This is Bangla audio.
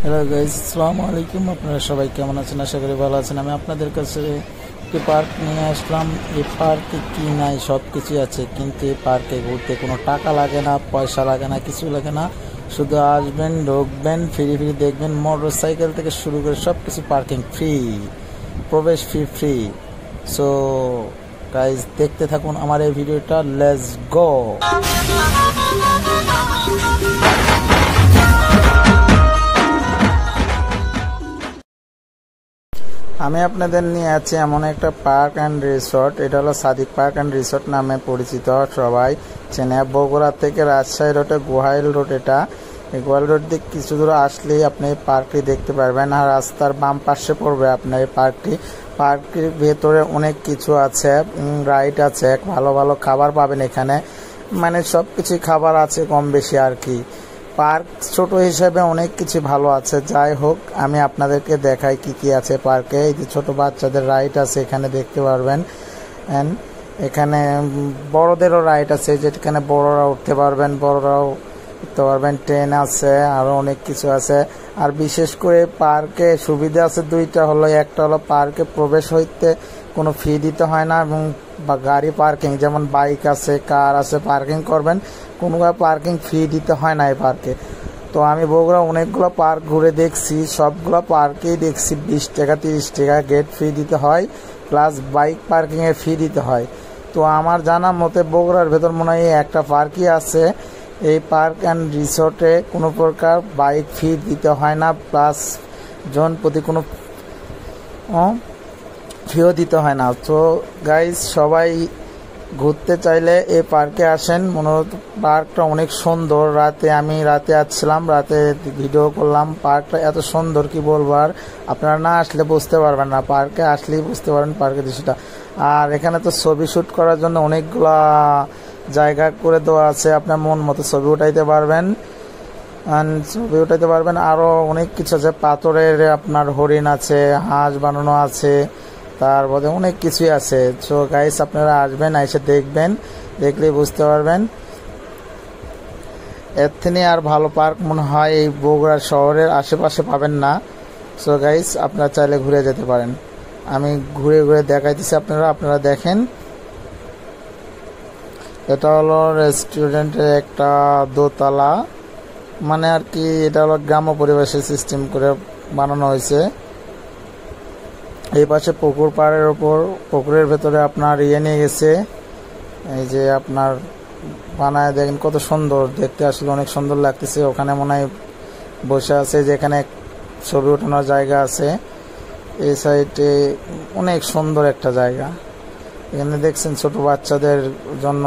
হ্যালো গাইস, আসসালামু আলাইকুম। আপনারা সবাই কেমন আছেন? আশা করি ভালো আছেন। আমি আপনাদের কাছে একটি পার্ক নিয়ে আসলাম। এই পার্কে কি নাই, সব কিছুই আছে, কিন্তু এই পার্কে ঘুরতে কোনো টাকা লাগে না, পয়সা লাগে না, কিছু লাগে না। শুধু আসবেন, ঢুকবেন, ফিরি ফিরি দেখবেন। মোটর সাইকেল থেকে শুরু করে সব কিছু পার্কিং ফ্রি, প্রবেশ ফি ফ্রি। সো গাইস, দেখতে থাকুন আমার এই ভিডিওটা। Let's go. আমি আপনাদের নিয়ে আছি এমন একটা পার্ক অ্যান্ড রিসোর্ট। এটা হলো সাদিক পার্ক অ্যান্ড রিসোর্ট নামে পরিচিত, সবাই চেনে। বগুড়া থেকে রাজশাহী রোডে গোহাইল রোড। এটা এই গোহাইল রোড দিয়ে কিছু দূর আসলেই আপনি এই পার্কটি দেখতে পারবেন। আর রাস্তার বাম পাশে পড়বে আপনার এই পার্কটি। পার্কটির ভেতরে অনেক কিছু আছে, রাইড আছে, ভালো ভালো খাবার পাবেন এখানে। মানে সব কিছুই খাবার আছে কম বেশি আর কি। পার্ক ছোট হিসেবে অনেক কিছু ভালো আছে। যাই হোক, আমি আপনাদেরকে দেখাই কি কি আছে পার্কে। এই যে ছোট বাচ্চাদের রাইড আছে, এখানে দেখতে পারবেন। এখানে বড়দেরও রাইড আছে, যেখানে বড়রা উঠতে পারবেন, বড়রাও উঠতে পারবেন। ট্রেন আছে, আরো অনেক কিছু আছে। আর বিশেষ করে পার্কে সুবিধা আছে দুইটা, হলো একটা হলো পার্কে প্রবেশ হইতে কোনো ফি দিতে হয় না, এবং গাড়ি পার্কিং যেমন বাইক আছে, কার আছে, পার্কিং করবেন, কোনো পার্কিং ফি দিতে হয় না এই পার্কে। তো আমি বগুড়া অনেকগুলো পার্ক ঘুরে দেখছি, সবগুলো পার্কেই দেখছি 20 টাকা 30 টাকা গেট ফি দিতে হয়, প্লাস বাইক পার্কিংয়ের ফি দিতে হয়। তো আমার জানা মতে বগুড়ার ভেতর মনে হয় একটা পার্কই আছে, এই পার্ক অ্যান্ড রিসোর্টে কোনো প্রকার বাইক ফি দিতে হয় না, প্লাস জন প্রতি কোনো ফিও দিতে হয় না। তো গাইজ, সবাই ঘুরতে চাইলে এই পার্কে আসেন। মনোরম পার্কটা অনেক সুন্দর। আমি রাতে আসছিলাম, রাতে ভিডিও করলাম। পার্কটা এত সুন্দর কি বলবো, আর আপনারা না আসলে বুঝতে পারবেন না, পার্কে আসলেই বুঝতে পারবেন পার্কের দৃশ্যটা। আর এখানে তো ছবি শ্যুট করার জন্য অনেকগুলা জায়গা করে দেওয়া আছে, আপনার মন মতো ছবি উঠাইতে পারবেন, আরো অনেক কিছু আছে। পাথরের আপনার হরিণ আছে, হাঁস বানানো আছে, তারপরে অনেক কিছুই আছে। সো গাইস, আপনারা আসবেন, এসে দেখবেন, দেখলেই বুঝতে পারবেন। এর থেকে আর ভালো পার্ক মনে হয় এই বগুড়া শহরের আশেপাশে পাবেন না। সো গাইস, আপনারা চাইলে ঘুরে যেতে পারেন। আমি ঘুরে ঘুরে দেখাইতেছি, আপনারা দেখেন। এটা হলো রেস্টুরেন্টের একটা দোতলা, মানে আর কি। এটা হলো গ্রাম্য পরিবেশের সিস্টেম করে বানানো হয়েছে। এই পাশে পুকুর, পাড়ের ওপর পুকুরের ভেতরে আপনার নিয়ে গেছে। এই যে আপনার বানায় দেখেন, কত সুন্দর দেখতে, আসলে অনেক সুন্দর লাগতেছে। ওখানে মনে হয় বসে আছে, যেখানে ছবি ওঠানোর জায়গা আছে। এই সাইডে অনেক সুন্দর একটা জায়গা। এখানে দেখছেন ছোট বাচ্চাদের জন্য